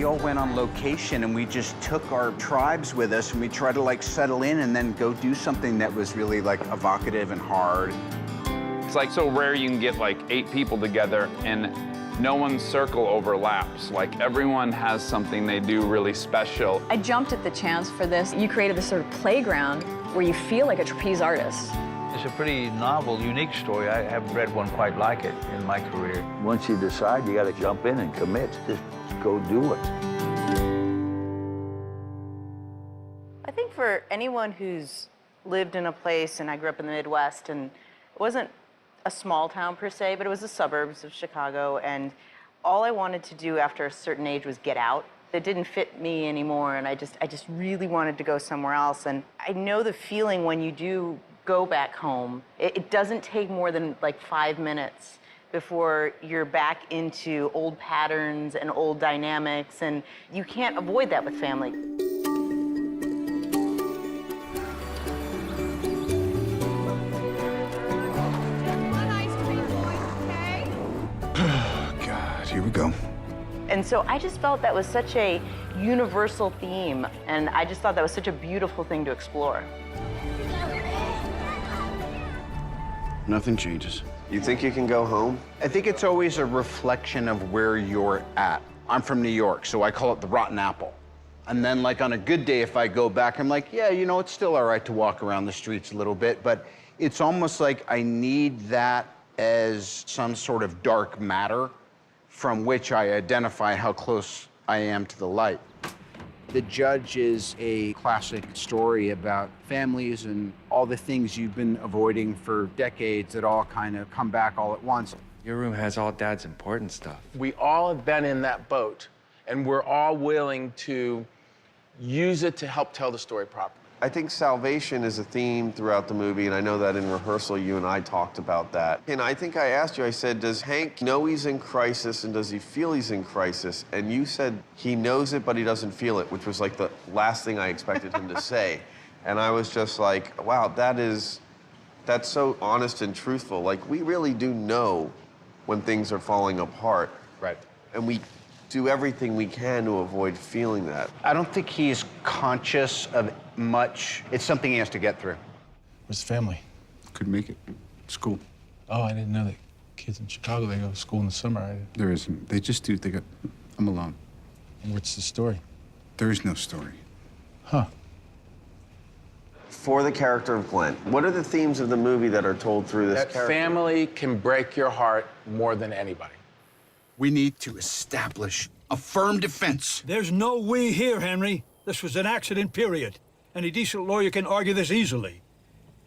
we all went on location and we just took our tribes with us and we tried to like settle in and then go do something that was really like evocative and hard. It's like so rare you can get like 8 people together and no one's circle overlaps. Like everyone has something they do really special. I jumped at the chance for this. You created this sort of playground where you feel like a trapeze artist. It's a pretty novel, unique story. I haven't read one quite like it in my career. Once you decide, you got to jump in and commit. Just go do it. I think for anyone who's lived in a place, and I grew up in the Midwest, and it wasn't a small town per se, but it was the suburbs of Chicago, and all I wanted to do after a certain age was get out. It didn't fit me anymore, and I just really wanted to go somewhere else. And I know the feeling when you do go back home. It doesn't take more than like 5 minutes before you're back into old patterns and old dynamics, and you can't avoid that with family. Here we go. And so I just felt that was such a universal theme, and I just thought that was such a beautiful thing to explore. Nothing changes. You think you can go home? I think it's always a reflection of where you're at. I'm from New York, so I call it the rotten apple. And then like on a good day, if I go back, I'm like, yeah, you know, it's still all right to walk around the streets a little bit, but it's almost like I need that as some sort of dark matter from which I identify how close I am to the light. The Judge is a classic story about families and all the things you've been avoiding for decades that all kind of come back all at once. Your room has all Dad's important stuff. We all have been in that boat, and we're all willing to use it to help tell the story properly. I think salvation is a theme throughout the movie, and I know that in rehearsal you and I talked about that. And I think I asked you, I said, does Hank know he's in crisis and does he feel he's in crisis? And you said he knows it, but he doesn't feel it, which was like the last thing I expected him to say. And I was just like, wow, that's so honest and truthful. Like, we really do know when things are falling apart. Right. And we do everything we can to avoid feeling that. I don't think he's conscious of much. It's something he has to get through. Where's the family? Couldn't make it. School. Oh, I didn't know that kids in Chicago, they go to school in the summer. There isn't. They just do. I'm alone. And what's the story? There is no story. Huh. For the character of Glenn, what are the themes of the movie that are told through this That character? family can break your heart more than anybody. We need to establish a firm defense. There's no we here, Henry. This was an accident, period. Any decent lawyer can argue this easily.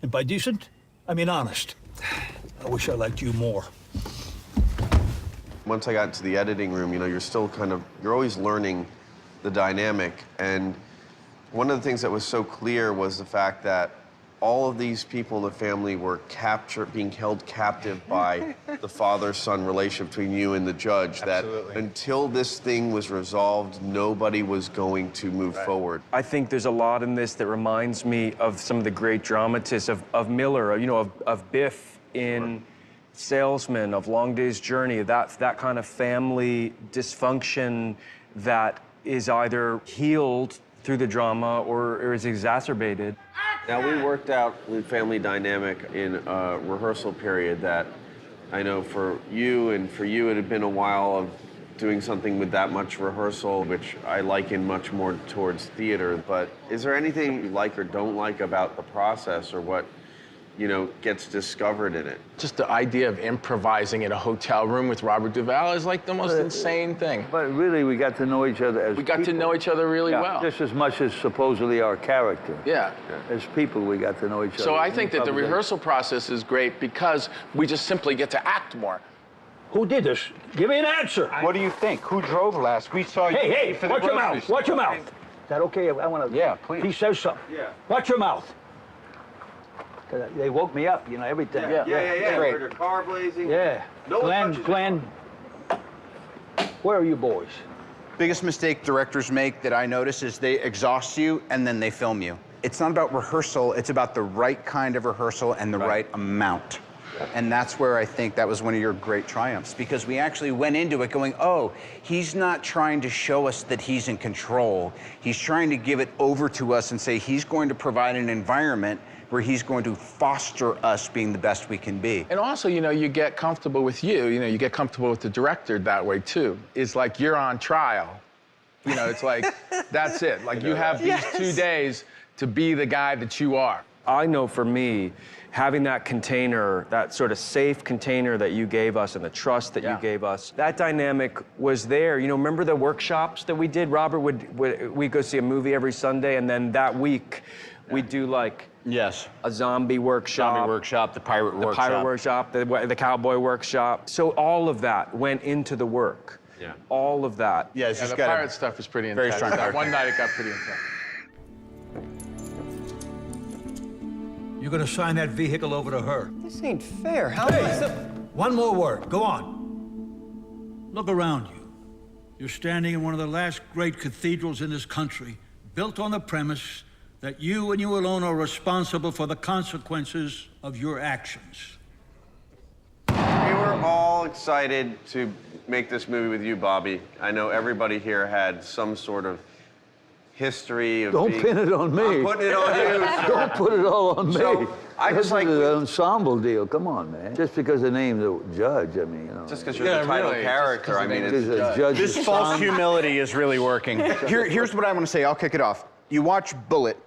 And by decent, I mean honest. I wish I liked you more. Once I got into the editing room, you know, you're always learning the dynamic. And one of the things that was so clear was the fact that all of these people in the family were being held captive by the father-son relationship between you and the judge. Absolutely. That until this thing was resolved, nobody was going to move forward. I think there's a lot in this that reminds me of some of the great dramatists of Miller, you know, of Biff in Salesman, of Long Day's Journey, that kind of family dysfunction that is either healed through the drama or is exacerbated. Now, we worked out the family dynamic in a rehearsal period that I know for you and for you it had been a while of doing something with that much rehearsal, which I liken much more towards theater. But is there anything you like or don't like about the process or what, you know, gets discovered in it? Just the idea of improvising in a hotel room with Robert Duvall is like the most insane thing. But really, we got to know each other as We got to know each other really well. Just as much as supposedly our character. Yeah. As people, we got to know each other. So I think that the rehearsal process is great because we just simply get to act more. Who did this? Give me an answer. What do you think? Who drove last? We saw you. Hey, for the watch your grocery mouth. store. Watch your mouth. Is that okay? I want to. Yeah, please. He says something. Yeah. Watch your mouth. 'Cause they woke me up, you know, everything. Yeah. Great. Heard your car blazing. Yeah. No one touches Glenn, where are you boys? Biggest mistake directors make that I notice is they exhaust you and then they film you. It's not about rehearsal, it's about the right kind of rehearsal and the right amount. And that's where I think that was one of your great triumphs, because we actually went into it going, oh, he's not trying to show us that he's in control. He's trying to give it over to us and say he's going to provide an environment where he's going to foster us being the best we can be. And also, you know, you get comfortable with you get comfortable with the director that way too. It's like you're on trial. You know, it's like, that's it. Like you have these 2 days to be the guy that you are. I know for me, having that container, that sort of safe container that you gave us and the trust that you gave us, that dynamic was there. You know, remember the workshops that we did? Robert we'd go see a movie every Sunday, and then that week we'd do like a zombie workshop. The pirate workshop. The cowboy workshop. So all of that went into the work. Yeah. All of that. Yeah, it's Yeah, just the got pirate stuff is pretty intense. strong That one night it got pretty intense. You're gonna sign that vehicle over to her. This ain't fair. How One more word. Go on. Look around you. You're standing in one of the last great cathedrals in this country, built on the premise that you and you alone are responsible for the consequences of your actions. We were all excited to make this movie with you, Bobby. I know everybody here had some sort of history of Don't pin it on me. I'm putting it on you. Don't put it all on me. So, I just like... This is an ensemble deal. Come on, man. Just because the name's the judge, I mean, you know. Just because you're the title character, I mean, it's a judge. This false humility is really working. Here's what I want to say. I'll kick it off. You watch Bullet,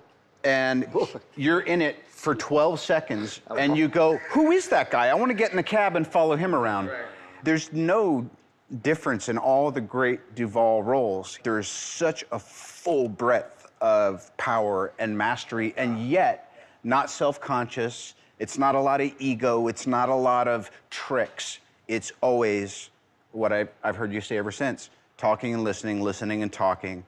and you're in it for 12 seconds, and you go, who is that guy? I want to get in the cab and follow him around. Right. There's no difference in all the great Duvall roles. There's such a full breadth of power and mastery, and yet not self-conscious. It's not a lot of ego. It's not a lot of tricks. It's always what I've heard you say ever since, talking and listening, listening and talking.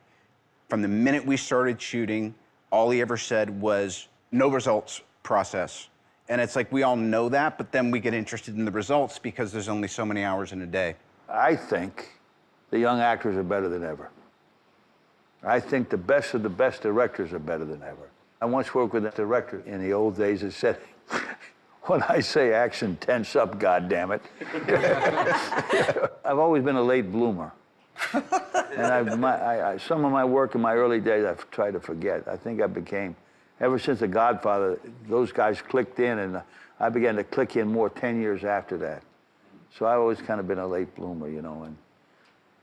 From the minute we started shooting, all he ever said was, no results, process. And it's like we all know that, but then we get interested in the results because there's only so many hours in a day. I think the young actors are better than ever. I think the best of the best directors are better than ever. I once worked with a director in the old days that said, when I say action, tense up, goddammit. I've always been a late bloomer. And some of my work in my early days I've tried to forget. I think I became, ever since The Godfather, those guys clicked in, and I began to click in more 10 years after that. So I've always kind of been a late bloomer, you know, and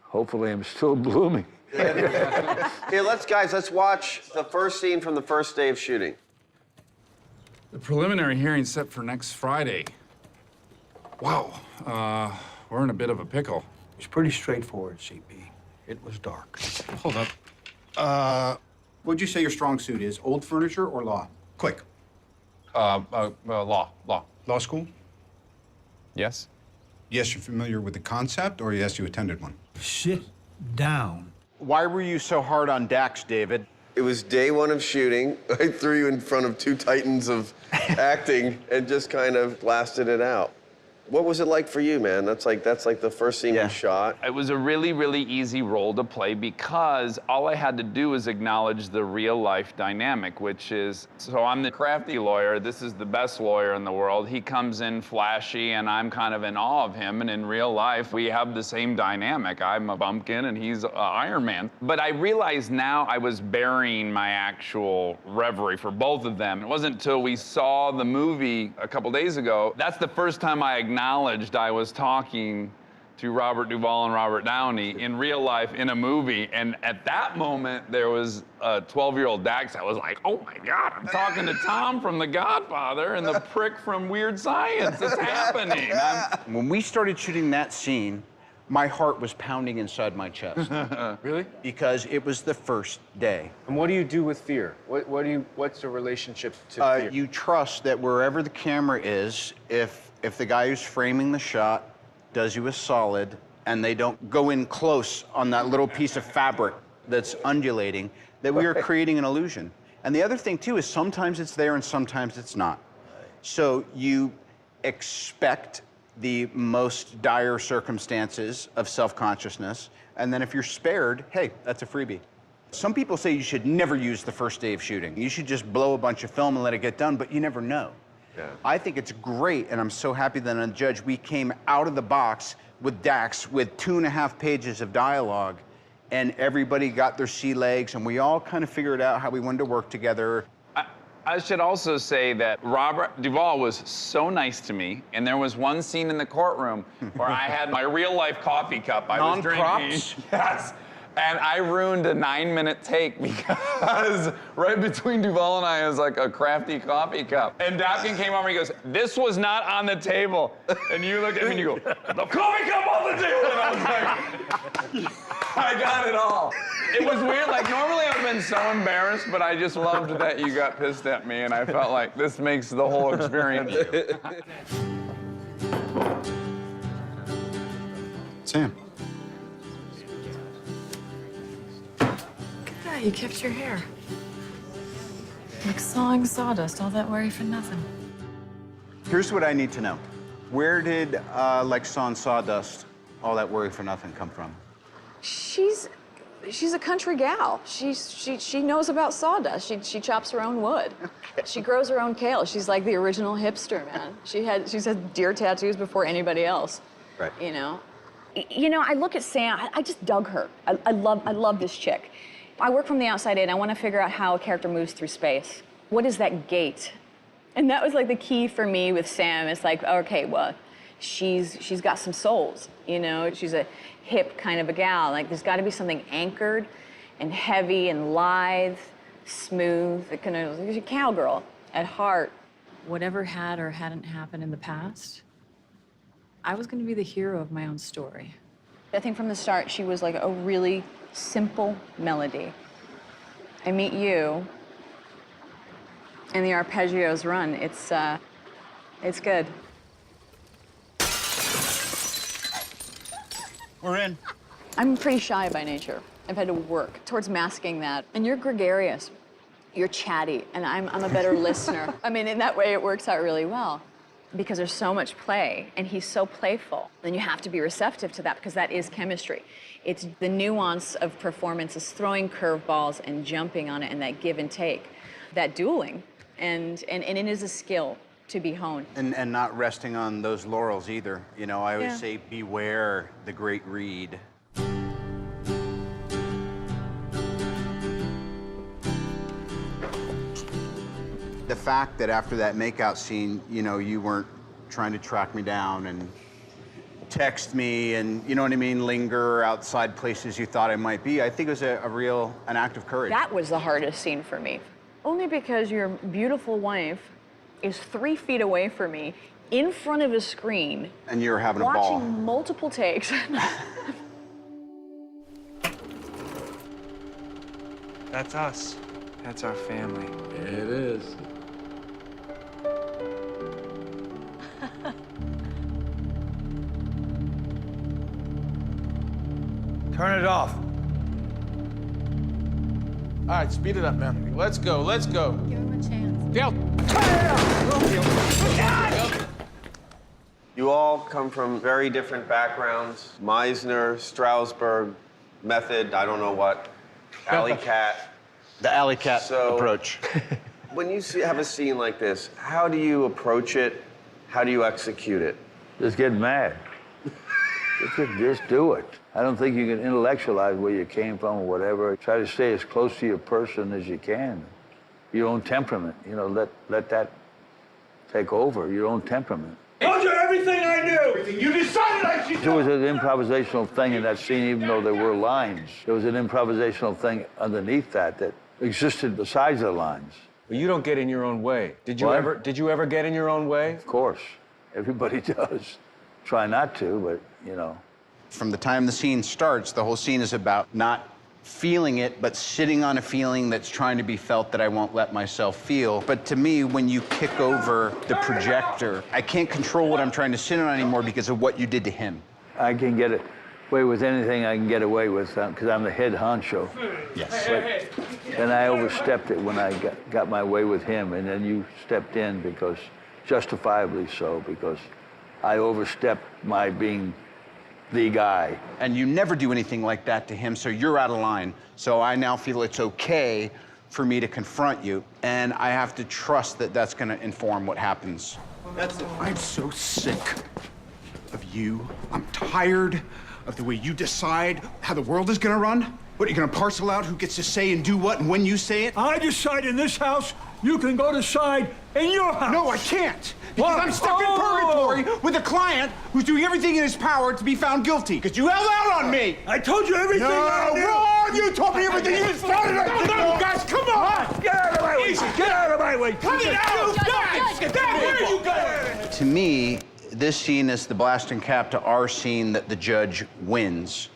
hopefully I'm still blooming. Here, let's watch the first scene from the first day of shooting. The preliminary hearing's set for next Friday. Wow, we're in a bit of a pickle. It's pretty straightforward, CP. It was dark. Hold up. What'd you say your strong suit is? Old furniture or law? Quick. Law. Law school? Yes? Yes, you're familiar with the concept, or yes, you attended one? Sit down. Why were you so hard on Dax, David? It was day one of shooting. I threw you in front of two titans of acting and just kind of blasted it out. What was it like for you, man? That's like the first scene we shot. It was a really, really easy role to play because all I had to do was acknowledge the real life dynamic, which is, so I'm the crafty lawyer, this is the best lawyer in the world. He comes in flashy and I'm kind of in awe of him, and in real life, we have the same dynamic. I'm a bumpkin and he's Iron Man. But I realized now I was burying my actual reverie for both of them. It wasn't until we saw the movie a couple days ago, that's the first time I acknowledged I was talking to Robert Duvall and Robert Downey in real life in a movie, and at that moment there was a 12-year-old Dax that was like, oh my God, I'm talking to Tom from The Godfather and the prick from Weird Science. It's happening. When we started shooting that scene, my heart was pounding inside my chest. Really? Because it was the first day. And what do you do with fear? What's the relationship to fear? You trust that wherever the camera is, if the guy who's framing the shot does you a solid and they don't go in close on that little piece of fabric that's undulating, that we are creating an illusion. And the other thing too is sometimes it's there and sometimes it's not. So you expect the most dire circumstances of self-consciousness, and then if you're spared, hey, that's a freebie. Some people say you should never use the first day of shooting. You should just blow a bunch of film and let it get done, but you never know. Yeah. I think it's great, and I'm so happy that on Judge, we came out of the box with Dax with 2.5 pages of dialogue, and everybody got their sea legs, and we all kind of figured out how we wanted to work together. I should also say that Robert Duvall was so nice to me, and there was one scene in the courtroom where I had my real-life coffee cup I was drinking. Non-props? Yes. And I ruined a 9-minute take because right between Duvall and I was like a crafty coffee cup. And Dapkin came over and he goes, "This was not on the table." And you look at me and you go, "The coffee cup on the table!" And I was like, I got it all. It was weird. Like, normally I've been so embarrassed, but I just loved that you got pissed at me, and I felt like this makes the whole experience. Sam. Yeah, you kept your hair. Like sawing sawdust, all that worry for nothing. Here's what I need to know. Where did, like Sawn Sawdust, all that worry for nothing come from? She's a country gal. She knows about sawdust. She chops her own wood. Okay. She grows her own kale. She's like the original hipster, man. She's had deer tattoos before anybody else. Right. You know? You know, I look at Sam, I just dug her. I love this chick. I work from the outside in. I want to figure out how a character moves through space. What is that gate? And that was like the key for me with Sam. It's like, okay, well, she's got some souls, you know? She's a hip kind of a gal. Like, there's got to be something anchored and heavy and lithe, smooth. She's a cowgirl at heart. Whatever had or hadn't happened in the past, I was going to be the hero of my own story. I think from the start, she was like a really simple melody. I meet you, and the arpeggios run. It's good. We're in. I'm pretty shy by nature. I've had to work towards masking that. And you're gregarious, you're chatty, and I'm a better listener. I mean, in that way, it works out really well because there's so much play, and he's so playful. Then you have to be receptive to that because that is chemistry. It's the nuance of performance is throwing curveballs and jumping on it and that give and take, that dueling. And it is a skill to be honed. And not resting on those laurels either. You know, I always say, beware the great reed. The fact that after that makeout scene, you know, you weren't trying to track me down and text me and, you know what I mean, linger outside places you thought I might be, I think it was an act of courage. That was the hardest scene for me. Only because your beautiful wife is 3 feet away from me, in front of a screen. And you're having a ball. Watching multiple takes. That's us. That's our family. It is. Turn it off. All right, speed it up, man. Let's go, let's go. Give him a chance. Dale. You all come from very different backgrounds. Meisner, Strasberg, Method, I don't know what, Alley Cat. The alley cat approach. When you have a scene like this, how do you approach it? How do you execute it? Just get mad. Just do it. I don't think you can intellectualize where you came from or whatever. Try to stay as close to your person as you can. Your own temperament, you know, let that take over, your own temperament. Told you everything I knew! You decided I should. There was an improvisational thing in that scene, even though there were lines. There was an improvisational thing underneath that existed besides the lines. But you don't get in your own way. Did you ever get in your own way? Of course. Everybody does. Try not to, but, you know. From the time the scene starts, the whole scene is about not feeling it, but sitting on a feeling that's trying to be felt that I won't let myself feel. But to me, when you kick over the projector, I can't control what I'm trying to sit on anymore because of what you did to him. I can get away with anything I can get away with because I'm the head honcho. Yes. But then I overstepped it when I got my way with him, and then you stepped in because, justifiably so, because I overstepped my being the guy. And you never do anything like that to him, so you're out of line. So I now feel it's okay for me to confront you, and I have to trust that that's gonna inform what happens. That's it. I'm so sick of you. I'm tired of the way you decide how the world is gonna run. What, are you gonna parcel out who gets to say and do what and when you say it? I decide in this house, you can go decide in your house. No, I can't. Because I'm stuck in purgatory with a client who's doing everything in his power to be found guilty. Because you held out on me. I told you everything I knew. Wrong! You told me everything. You started it. No, guys, come on. Get out of my way. Easy. Get out of my way. Cut it out. Guys, where are you going? To me, this scene is the blasting cap to our scene that the judge wins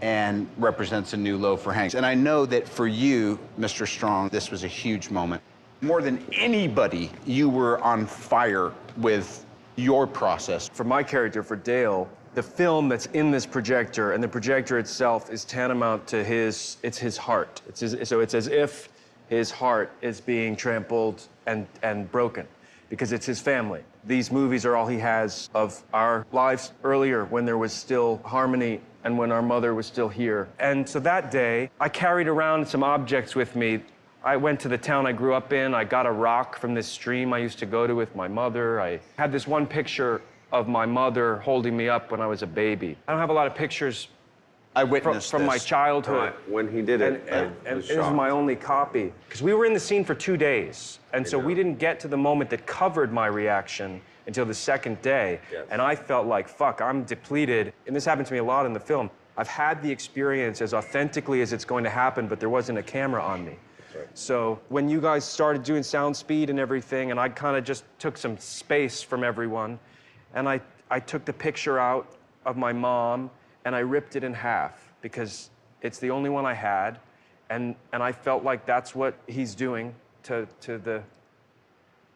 and represents a new low for Hank. And I know that for you, Mr. Strong, this was a huge moment. More than anybody, you were on fire with your process. For my character, for Dale, the film that's in this projector and the projector itself is tantamount to it's his heart. So it's as if his heart is being trampled and broken because it's his family. These movies are all he has of our lives earlier when there was still harmony and when our mother was still here. And so that day, I carried around some objects with me. I went to the town I grew up in. I got a rock from this stream I used to go to with my mother. I had this one picture of my mother holding me up when I was a baby. I don't have a lot of pictures I witnessed from my childhood. When he did it, And this is my only copy. Because we were in the scene for 2 days. And so we didn't get to the moment that covered my reaction until the second day. Yes. And I felt like, fuck, I'm depleted. And this happened to me a lot in the film. I've had the experience as authentically as it's going to happen, but there wasn't a camera on me. So when you guys started doing sound speed and everything, and I kind of just took some space from everyone, and I took the picture out of my mom, and I ripped it in half because it's the only one I had, and I felt like that's what he's doing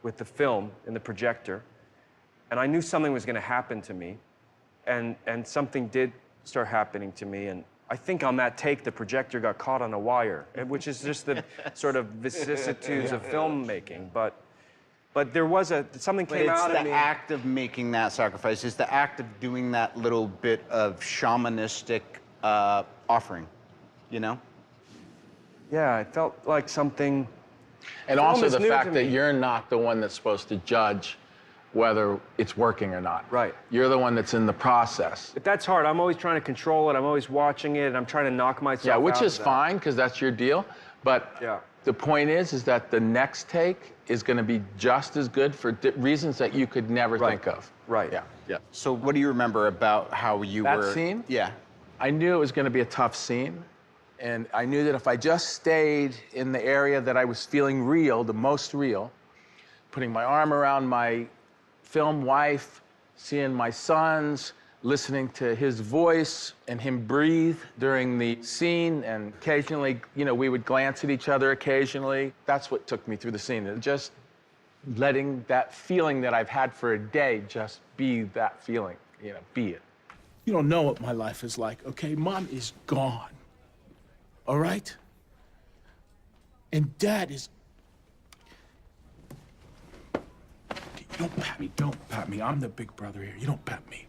with the film in the projector, and I knew something was going to happen to me, and something did start happening to me, and I think on that take, the projector got caught on a wire, which is just the sort of vicissitudes of filmmaking. But there was something came out of me. It's the act of making that sacrifice. It's the act of doing that little bit of shamanistic offering, you know? Yeah, it felt like something. And also the fact that you're not the one that's supposed to judge whether it's working or not. Right. You're the one that's in the process. But that's hard. I'm always trying to control it. I'm always watching it, and I'm trying to knock myself out. Yeah, which is of that. fine, because that's your deal. But Yeah. the point is that the next take is going to be just as good for reasons that you could never think of. Right. Yeah. Yeah. So what do you remember about how you were... That scene? Yeah. I knew it was going to be a tough scene. And I knew that if I just stayed in the area that I was feeling real, the most real, putting my arm around my film wife, seeing my sons, listening to his voice and him breathe during the scene, and occasionally, you know, we would glance at each other occasionally. That's what took me through the scene. And just letting that feeling that I've had for a day just be that feeling, you know, be it. You don't know what my life is like, okay? Mom is gone, all right? And Dad is... Don't pat me, don't pat me. I'm the big brother here. You don't pat me.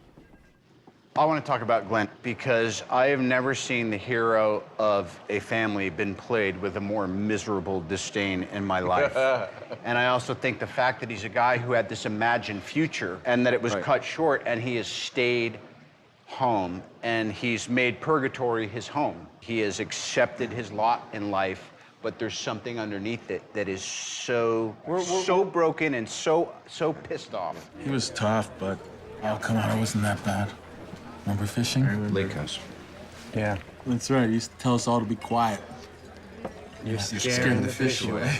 I want to talk about Glenn because I have never seen the hero of a family been played with a more miserable disdain in my life. And I also think the fact that he's a guy who had this imagined future and that it was cut short, and he has stayed home and he's made purgatory his home. He has accepted his lot in life, but there's something underneath it that is so broken and so pissed off. He was tough, but oh, come on, it wasn't that bad. Remember fishing? Lake house. Yeah. That's right. He used to tell us all to be quiet. You're scaring the fish away.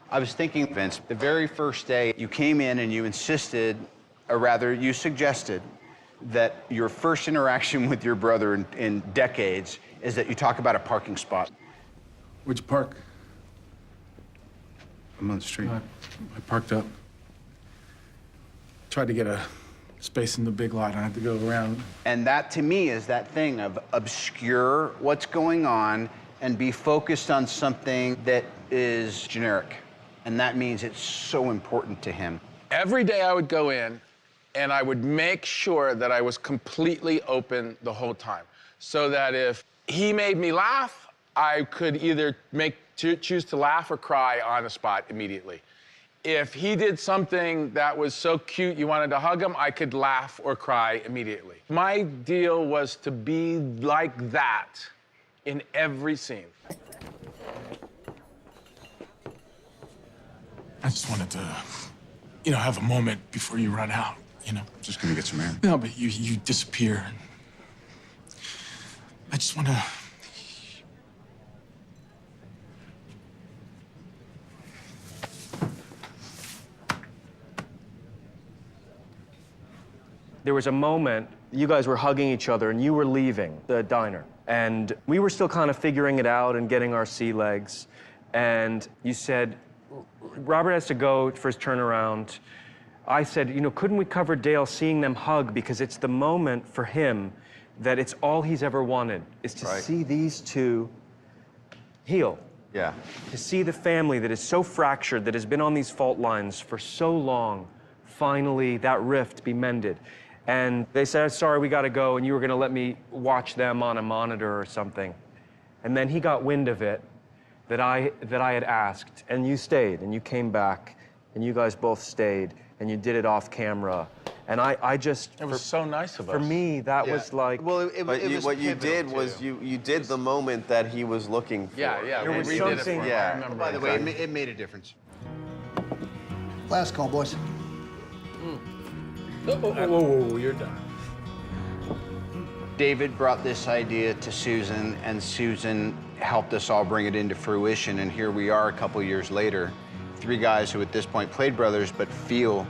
I was thinking, Vince, the very first day you came in and you insisted, or rather you suggested, that your first interaction with your brother in decades is that you talk about a parking spot. Where'd you park? I'm on the street. I parked up. Tried to get a space in the big lot. I had to go around. And that, to me, is that thing of obscure what's going on and be focused on something that is generic. And that means it's so important to him. Every day I would go in and I would make sure that I was completely open the whole time. So that if he made me laugh, I could either choose to laugh or cry on the spot immediately. If he did something that was so cute you wanted to hug him, I could laugh or cry immediately. My deal was to be like that in every scene. I just wanted to, you know, have a moment before you run out, you know? Just gonna get some air. No, but you disappear. I just want to... There was a moment, you guys were hugging each other and you were leaving the diner. And we were still kind of figuring it out and getting our sea legs. And you said, Robert has to go for his turnaround. I said, you know, couldn't we cover Dale seeing them hug? Because it's the moment for him that it's all he's ever wanted, is to see these two heal. Yeah. To see the family that is so fractured, that has been on these fault lines for so long, finally that rift be mended. And they said, sorry, we gotta go, and you were gonna let me watch them on a monitor or something. And then he got wind of it, that I had asked, and you stayed, and you came back, and you guys both stayed, and you did it off camera. And I just... It was so nice of us. For me, that was like... Well, what you did was you did the moment that he was looking for. Yeah, There was we did it for something- him. Yeah. I remember. By the way, it made a difference. Last call, boys. Whoa, you're done. David brought this idea to Susan, and Susan helped us all bring it into fruition, and here we are a couple years later, three guys who at this point played brothers but feel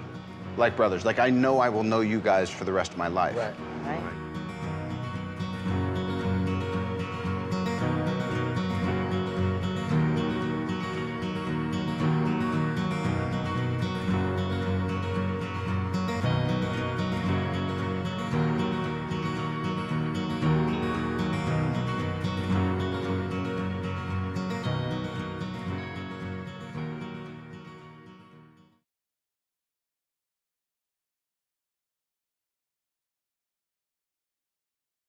like brothers. Like, I know I will know you guys for the rest of my life. Right.